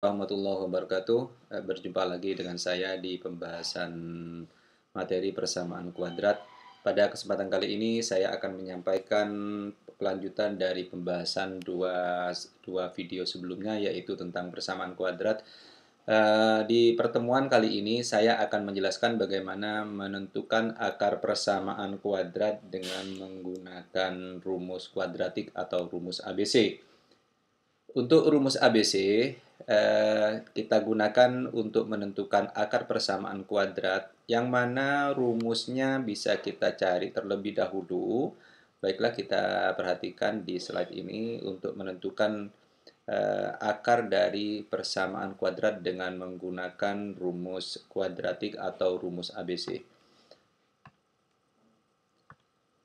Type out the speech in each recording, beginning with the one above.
Warahmatullahi wabarakatuh. Berjumpa lagi dengan saya di pembahasan materi persamaan kuadrat. Pada kesempatan kali ini saya akan menyampaikan kelanjutan dari pembahasan dua video sebelumnya, yaitu tentang persamaan kuadrat. Di pertemuan kali ini saya akan menjelaskan bagaimana menentukan akar persamaan kuadrat dengan menggunakan rumus kuadratik atau rumus ABC. Untuk rumus ABC, kita gunakan untuk menentukan akar persamaan kuadrat, yang mana rumusnya bisa kita cari terlebih dahulu. Baiklah, kita perhatikan di slide ini untuk menentukan akar dari persamaan kuadrat dengan menggunakan rumus kuadratik atau rumus ABC.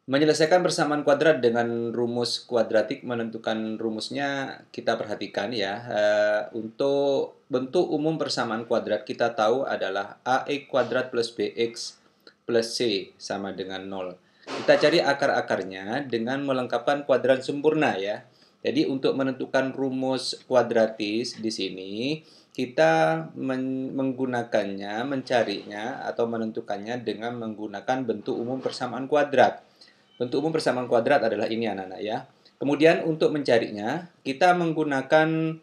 Menyelesaikan persamaan kuadrat dengan rumus kuadratik, menentukan rumusnya, kita perhatikan ya. Untuk bentuk umum persamaan kuadrat kita tahu adalah ax kuadrat plus bx plus c sama dengan 0. Kita cari akar-akarnya dengan melengkapkan kuadran sempurna ya. Jadi untuk menentukan rumus kuadratis di sini, kita menggunakannya, mencarinya atau menentukannya dengan menggunakan bentuk umum persamaan kuadrat. Bentuk umum persamaan kuadrat adalah ini anak-anak ya. Kemudian untuk mencarinya, kita menggunakan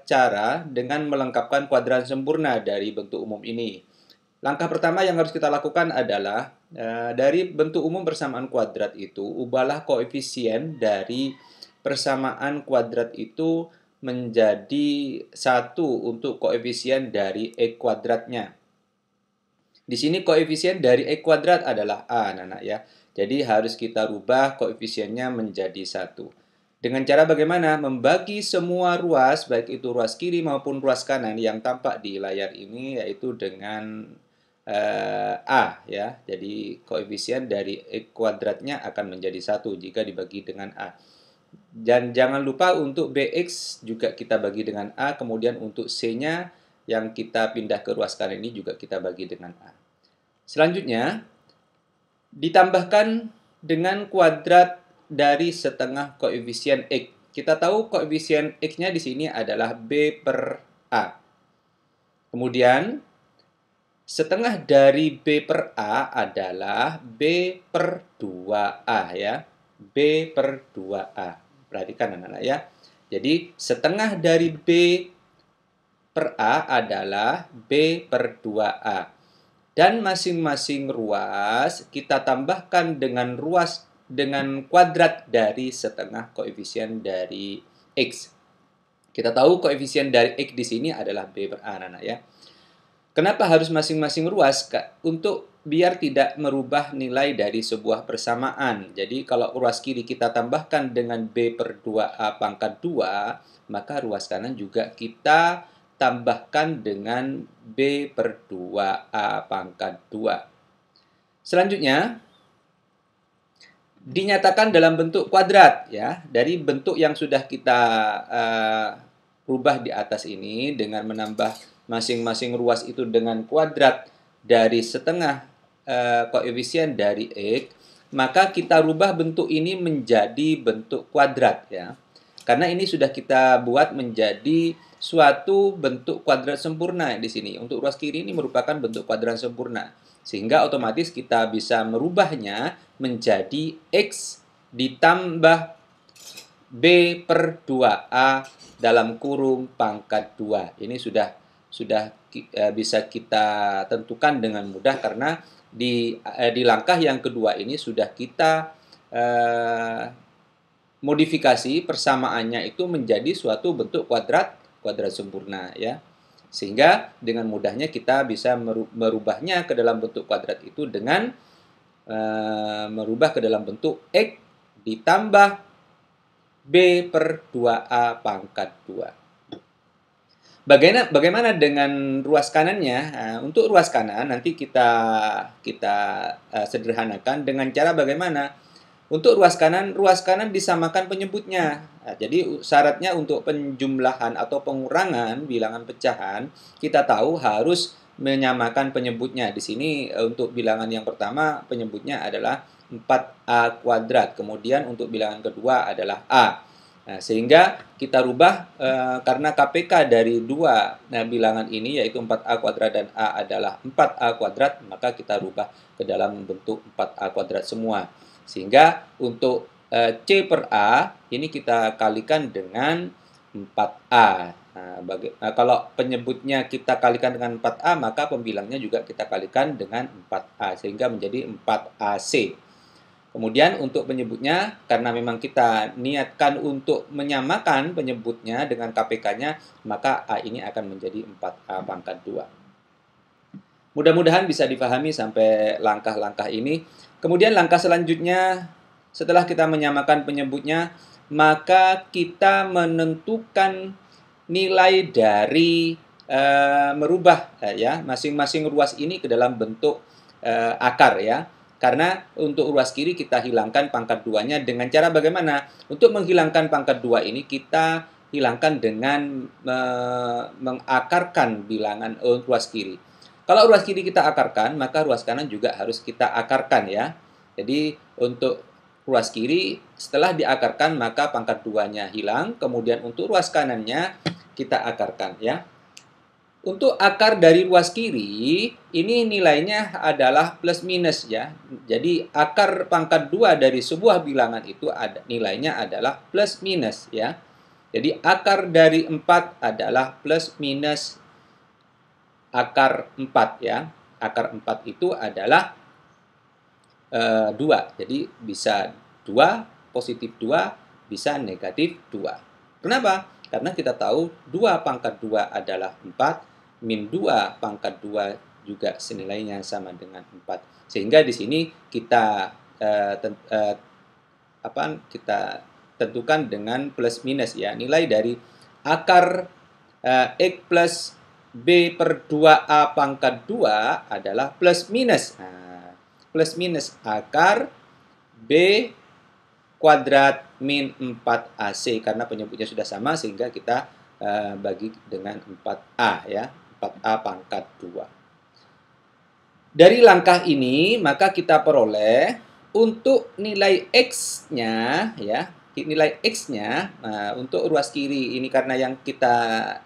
cara dengan melengkapkan kuadran sempurna dari bentuk umum ini. Langkah pertama yang harus kita lakukan adalah dari bentuk umum persamaan kuadrat itu, ubahlah koefisien dari persamaan kuadrat itu menjadi 1 untuk koefisien dari x kuadratnya. Di sini koefisien dari x kuadrat adalah a, anak-anak ya. Jadi harus kita rubah koefisiennya menjadi 1. Dengan cara bagaimana? Membagi semua ruas, baik itu ruas kiri maupun ruas kanan yang tampak di layar ini, yaitu dengan a ya. Jadi koefisien dari x kuadratnya akan menjadi 1 jika dibagi dengan a. Dan jangan lupa untuk bx juga kita bagi dengan a, kemudian untuk c-nya yang kita pindah ke ruas kanan ini juga kita bagi dengan a. Selanjutnya, ditambahkan dengan kuadrat dari setengah koefisien x. Kita tahu koefisien x-nya di sini adalah b per a. Kemudian, setengah dari b per a adalah b per 2a ya. b per 2a. Perhatikan anak-anak ya. Jadi, setengah dari b per a adalah b per 2a. Dan masing-masing ruas kita tambahkan dengan kuadrat dari setengah koefisien dari x. Kita tahu koefisien dari x di sini adalah b per a, anak-anak ya. Kenapa harus masing-masing ruas? Untuk biar tidak merubah nilai dari sebuah persamaan. Jadi kalau ruas kiri kita tambahkan dengan b per 2a pangkat 2, maka ruas kanan juga kita tambahkan dengan b per 2a pangkat 2. Selanjutnya, dinyatakan dalam bentuk kuadrat ya. Dari bentuk yang sudah kita rubah di atas ini dengan menambah masing-masing ruas itu dengan kuadrat dari setengah koefisien dari x, maka kita rubah bentuk ini menjadi bentuk kuadrat ya. Karena ini sudah kita buat menjadi suatu bentuk kuadrat sempurna di sini. Untuk ruas kiri ini merupakan bentuk kuadrat sempurna. Sehingga otomatis kita bisa merubahnya menjadi x ditambah b per 2a dalam kurung pangkat 2. Ini sudah bisa kita tentukan dengan mudah karena di langkah yang kedua ini sudah kita modifikasi persamaannya itu menjadi suatu bentuk kuadrat sempurna ya. Sehingga dengan mudahnya kita bisa merubahnya ke dalam bentuk kuadrat itu dengan merubah ke dalam bentuk x ditambah b per 2a pangkat 2. Bagaimana dengan ruas kanannya? Untuk ruas kanan nanti kita sederhanakan dengan cara bagaimana? Untuk ruas kanan disamakan penyebutnya. Jadi syaratnya untuk penjumlahan atau pengurangan bilangan pecahan, kita tahu harus menyamakan penyebutnya. Di sini untuk bilangan yang pertama penyebutnya adalah 4a kuadrat. Kemudian untuk bilangan kedua adalah a. Nah, sehingga kita rubah karena KPK dari dua bilangan ini yaitu 4A kuadrat dan A adalah 4A kuadrat, maka kita rubah ke dalam bentuk 4A kuadrat semua. Sehingga untuk C per A ini kita kalikan dengan 4A. Kalau penyebutnya kita kalikan dengan 4A, maka pembilangnya juga kita kalikan dengan 4A sehingga menjadi 4AC. Kemudian untuk penyebutnya, karena memang kita niatkan untuk menyamakan penyebutnya dengan KPK-nya, maka A ini akan menjadi 4A pangkat 2. Mudah-mudahan bisa dipahami sampai langkah-langkah ini. Kemudian langkah selanjutnya, setelah kita menyamakan penyebutnya, maka kita menentukan nilai dari merubah ya masing-masing ruas ini ke dalam bentuk akar ya. Karena untuk ruas kiri kita hilangkan pangkat 2-nya dengan cara bagaimana? Untuk menghilangkan pangkat 2 ini kita hilangkan dengan mengakarkan bilangan ruas kiri. Kalau ruas kiri kita akarkan, maka ruas kanan juga harus kita akarkan ya. Jadi untuk ruas kiri setelah diakarkan maka pangkat 2-nya hilang, kemudian untuk ruas kanannya kita akarkan ya. Untuk akar dari ruas kiri, ini nilainya adalah plus minus ya. Jadi akar pangkat 2 dari sebuah bilangan itu nilainya adalah plus minus ya. Jadi akar dari 4 adalah plus minus akar 4 ya. Akar 4 itu adalah 2. Jadi bisa 2, positif 2, bisa negatif 2. Kenapa? Karena kita tahu 2 pangkat 2 adalah 4, min 2 pangkat 2 juga senilainya sama dengan 4. Sehingga di sini kita kita tentukan dengan plus minus ya. Nilai dari akar X plus B per 2A pangkat 2 adalah plus minus. Nah, plus minus akar B kuadrat min 4AC karena penyebutnya sudah sama sehingga kita bagi dengan 4A ya. 4A pangkat 2. Dari langkah ini, maka kita peroleh untuk nilai X-nya, ya, nilai X-nya, untuk ruas kiri ini karena yang kita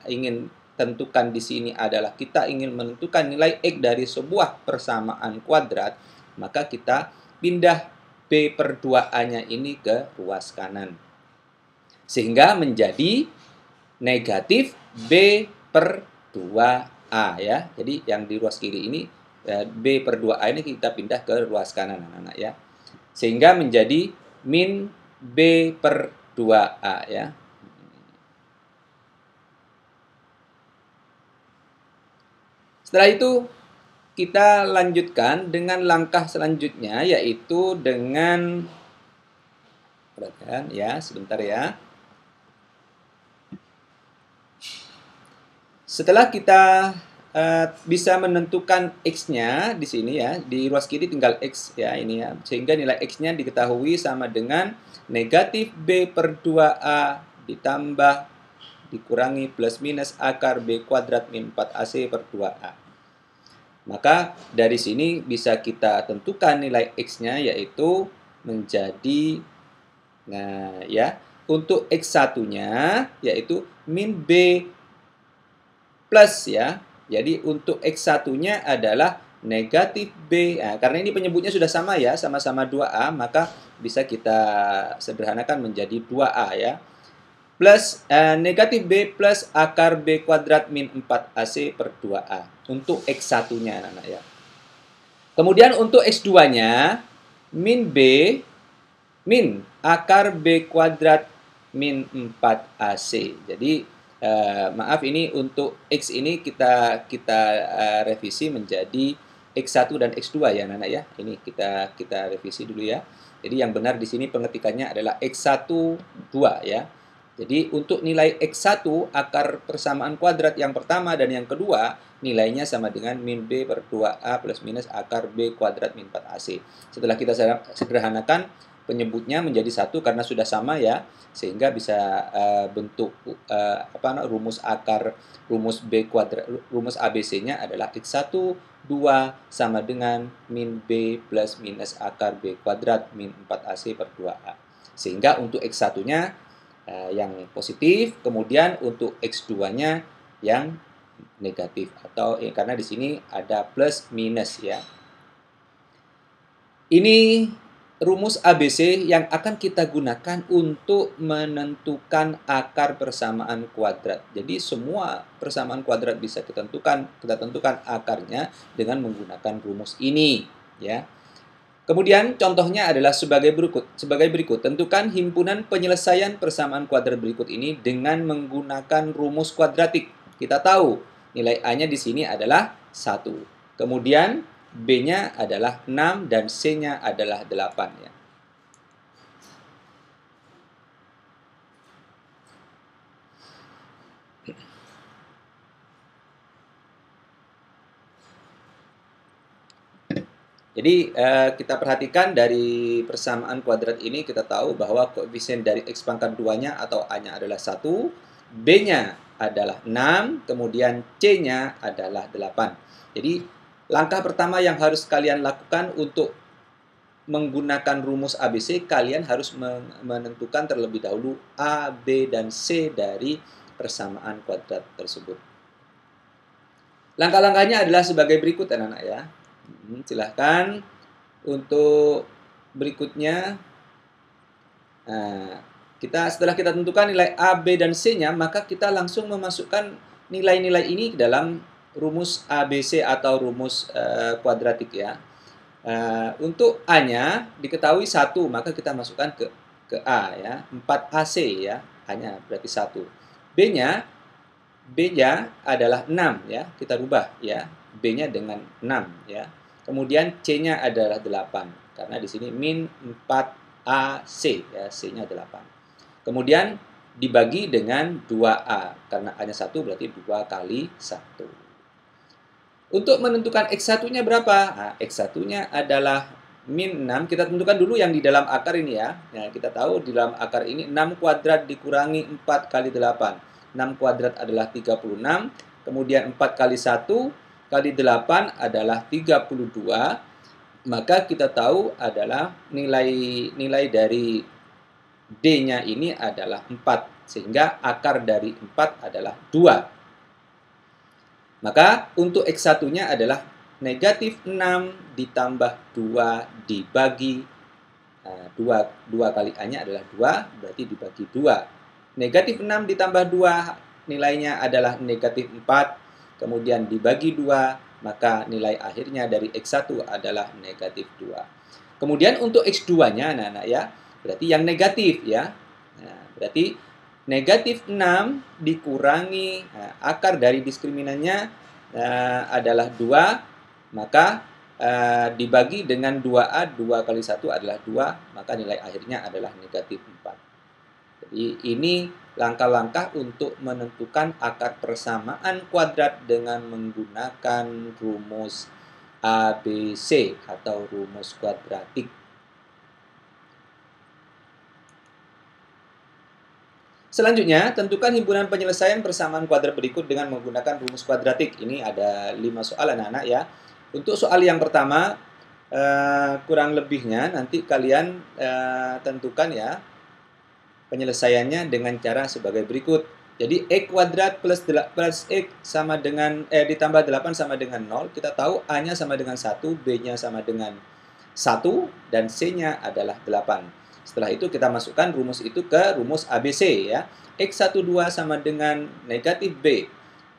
ingin tentukan di sini adalah kita ingin menentukan nilai X dari sebuah persamaan kuadrat, maka kita pindah B per 2A-nya ini ke ruas kanan. Sehingga menjadi negatif B per 2A ya. Jadi yang di ruas kiri ini B per 2A ini kita pindah ke ruas kanan anak-anak ya. Sehingga menjadi min B per 2A ya. Setelah itu kita lanjutkan dengan langkah selanjutnya yaitu dengan perhatikan ya, sebentar ya. Setelah kita bisa menentukan X-nya di sini ya, di ruas kiri tinggal X ya ini ya, sehingga nilai X-nya diketahui sama dengan negatif B per 2A ditambah dikurangi plus minus akar B kuadrat min 4AC per 2A. Maka dari sini bisa kita tentukan nilai X-nya yaitu menjadi, nah ya, untuk X1-nya yaitu min B plus ya. Jadi untuk X1-nya adalah negatif B. Nah, karena ini penyebutnya sudah sama ya, sama-sama 2A, maka bisa kita sederhanakan menjadi 2A ya. Plus negatif B plus akar B kuadrat min 4AC per 2A. Untuk X1-nya anak-anak ya. Kemudian untuk X2-nya min B min akar B kuadrat min 4AC. Jadi maaf ini untuk X ini kita revisi menjadi X1 dan X2 ya anak-anak ya. Ini kita revisi dulu ya. Jadi yang benar di sini pengetikannya adalah X1 2 ya. Jadi untuk nilai X1 akar persamaan kuadrat yang pertama dan yang kedua nilainya sama dengan min B per 2A plus minus akar B kuadrat min 4AC. Setelah kita sederhanakan penyebutnya menjadi satu karena sudah sama ya, sehingga bisa bentuk rumus akar rumus B kuadrat rumus ABC-nya adalah X1 2 sama dengan min B plus minus akar B kuadrat min 4AC per 2A. Sehingga untuk X1-nya yang positif, kemudian untuk X2-nya yang negatif, atau karena di sini ada plus minus ya. Ini rumus ABC yang akan kita gunakan untuk menentukan akar persamaan kuadrat. Jadi semua persamaan kuadrat bisa kita tentukan akarnya dengan menggunakan rumus ini ya. Kemudian contohnya adalah sebagai berikut. Tentukan himpunan penyelesaian persamaan kuadrat berikut ini dengan menggunakan rumus kuadratik. Kita tahu nilai A-nya di sini adalah 1. Kemudian B-nya adalah 6 dan C-nya adalah 8 ya. Jadi kita perhatikan dari persamaan kuadrat ini kita tahu bahwa koefisien dari X pangkat 2-nya atau A-nya adalah 1, B-nya adalah 6, kemudian C-nya adalah 8. Jadi langkah pertama yang harus kalian lakukan untuk menggunakan rumus ABC, kalian harus menentukan terlebih dahulu A, B, dan C dari persamaan kuadrat tersebut. Langkah-langkahnya adalah sebagai berikut anak-anak ya. Silahkan untuk berikutnya. Nah, setelah kita tentukan nilai A, B, dan C-nya, maka kita langsung memasukkan nilai-nilai ini ke dalam rumus ABC atau rumus kuadratik ya. Untuk A-nya diketahui 1, maka kita masukkan ke A ya. 4AC ya, A-nya berarti 1. B-nya adalah 6 ya, kita rubah ya. B-nya dengan 6 ya. Kemudian C-nya adalah 8 karena di sini min 4AC ya, C-nya 8. Kemudian dibagi dengan 2A karena A-nya 1 berarti 2 kali 1. Untuk menentukan X1-nya berapa? Nah, X1-nya adalah min 6. Kita tentukan dulu yang di dalam akar ini ya. Nah, kita tahu di dalam akar ini 6 kuadrat dikurangi 4 kali 8. 6 kuadrat adalah 36. Kemudian 4 kali 1 kali 8 adalah 32. Maka kita tahu adalah nilai dari D-nya ini adalah 4. Sehingga akar dari 4 adalah 2. Maka untuk X1-nya adalah negatif 6 ditambah 2 dibagi 2 kali A-nya adalah 2, berarti dibagi 2. Negatif 6 ditambah 2 nilainya adalah negatif 4, kemudian dibagi 2, maka nilai akhirnya dari X1 adalah negatif 2. Kemudian untuk X2-nya anak-anak ya, berarti yang negatif ya. Nah, berarti negatif 6 dikurangi akar dari diskriminannya adalah 2, maka dibagi dengan 2A, 2 kali 1 adalah 2, maka nilai akhirnya adalah negatif 4. Jadi ini langkah-langkah untuk menentukan akar persamaan kuadrat dengan menggunakan rumus ABC atau rumus kuadratik. Selanjutnya, tentukan himpunan penyelesaian persamaan kuadrat berikut dengan menggunakan rumus kuadratik. Ini ada 5 soal anak-anak ya. Untuk soal yang pertama, kurang lebihnya nanti kalian tentukan ya penyelesaiannya dengan cara sebagai berikut. Jadi X kuadrat plus X sama dengan ditambah 8 sama dengan 0. Kita tahu A-nya sama dengan 1, B-nya sama dengan 1, dan C-nya adalah 8. Setelah itu kita masukkan rumus itu ke rumus ABC ya. X12 sama dengan negatif B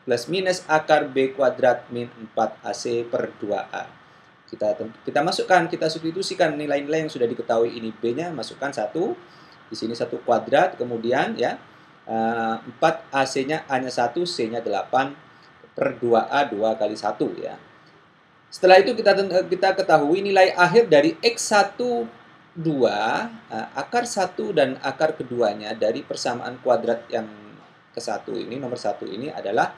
plus minus akar B kuadrat min 4AC per 2A. Kita masukkan, kita substitusikan nilai-nilai yang sudah diketahui ini. B-nya masukkan 1, di sini 1 kuadrat, kemudian ya 4AC-nya A-nya 1, C-nya 8 per 2A 2 kali 1 ya. Setelah itu kita ketahui nilai akhir dari X1 2, akar 1 dan akar keduanya dari persamaan kuadrat yang ke-1 ini, nomor 1 ini adalah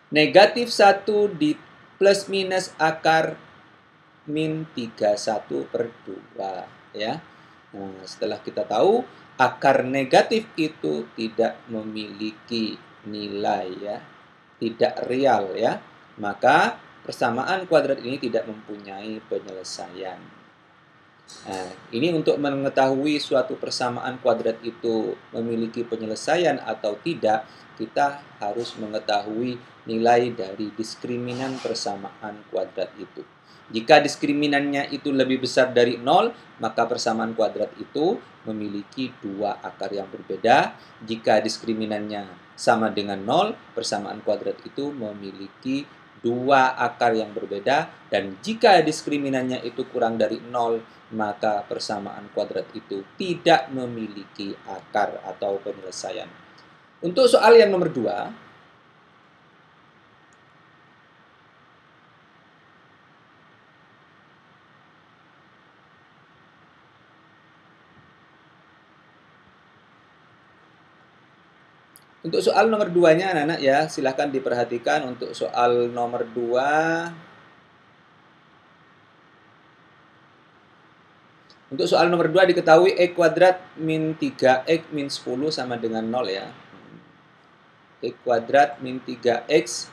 negatif 1 di plus minus akar min 31 per 2 ya. Nah, setelah kita tahu akar negatif itu tidak memiliki nilai ya, tidak real ya, maka persamaan kuadrat ini tidak mempunyai penyelesaian. Nah, ini untuk mengetahui suatu persamaan kuadrat itu memiliki penyelesaian atau tidak, kita harus mengetahui nilai dari diskriminan persamaan kuadrat itu. Jika diskriminannya itu lebih besar dari 0, maka persamaan kuadrat itu memiliki dua akar yang berbeda. Jika diskriminannya sama dengan 0, persamaan kuadrat itu memiliki dua akar yang berbeda. Dan jika diskriminannya itu kurang dari 0, maka persamaan kuadrat itu tidak memiliki akar atau penyelesaian. Untuk soal yang nomor 2, untuk soal nomor 2-nya anak-anak ya, silahkan diperhatikan untuk soal nomor 2. Untuk soal nomor 2 diketahui X kuadrat min 3X min 10 sama dengan 0 ya. X kuadrat min 3X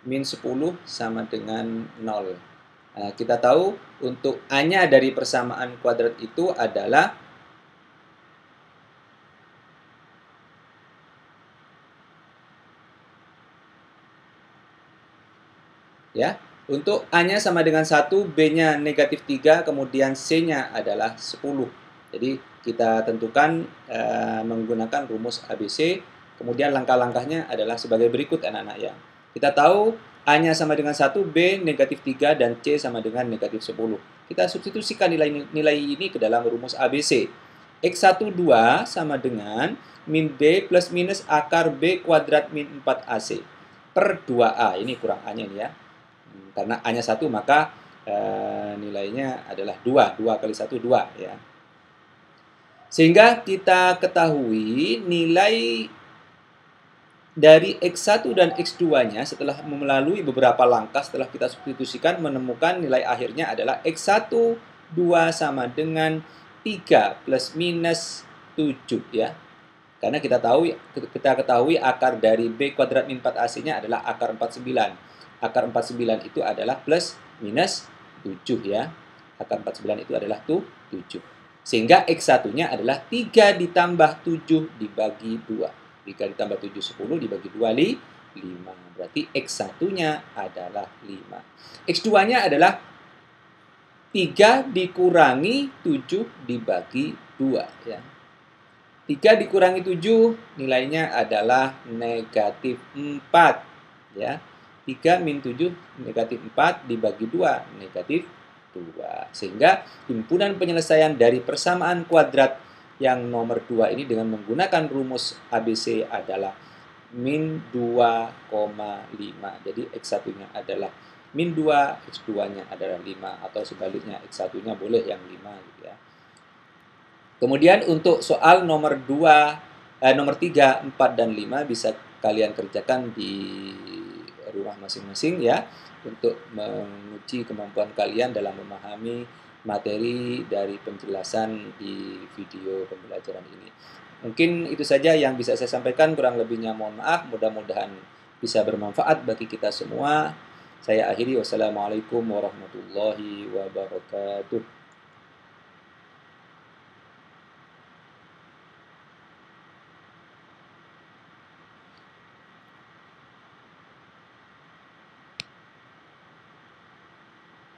min 10 sama dengan 0. Nah, kita tahu untuk A-nya dari persamaan kuadrat itu adalah ya. Untuk A-nya sama dengan 1, B-nya negatif 3, kemudian C-nya adalah 10. Jadi kita tentukan menggunakan rumus ABC, kemudian langkah-langkahnya adalah sebagai berikut anak-anak ya. Kita tahu A-nya sama dengan 1, B negatif 3, dan C sama dengan negatif 10. Kita substitusikan nilai ini ke dalam rumus ABC. X12 sama dengan min B plus minus akar B kuadrat min 4AC per 2A. Ini kurang A-nya ini ya. Karena A-nya 1, maka nilainya adalah 2. 2 kali 1, 2 ya. Sehingga kita ketahui nilai dari X1 dan X2-nya setelah melalui beberapa langkah setelah kita substitusikan menemukan nilai akhirnya adalah X1 2 sama dengan 3 plus minus 7 ya. Karena kita ketahui akar dari B kuadrat min 4AC-nya adalah akar 49. Akar 49 itu adalah plus minus 7 ya. Akar 49 itu adalah 7. Sehingga X1-nya adalah 3 ditambah 7 dibagi 2. 3 ditambah 7, 10 dibagi 2, 5. Berarti X1-nya adalah 5. X2-nya adalah 3 dikurangi 7 dibagi 2 ya. 3 dikurangi 7 nilainya adalah negatif 4 ya. 3 min 7 negatif 4 dibagi 2 negatif 2. Sehingga himpunan penyelesaian dari persamaan kuadrat yang nomor 2 ini dengan menggunakan rumus ABC adalah min 2,5. Jadi X1-nya adalah min 2, X2-nya adalah 5. Atau sebaliknya X1-nya boleh yang 5 gitu ya. Kemudian untuk soal nomor 3, 4, dan 5 bisa kalian kerjakan di rumah masing-masing ya, untuk menguji kemampuan kalian dalam memahami materi dari penjelasan di video pembelajaran ini. Mungkin itu saja yang bisa saya sampaikan, kurang lebihnya mohon maaf, mudah-mudahan bisa bermanfaat bagi kita semua. Saya akhiri, wassalamualaikum warahmatullahi wabarakatuh.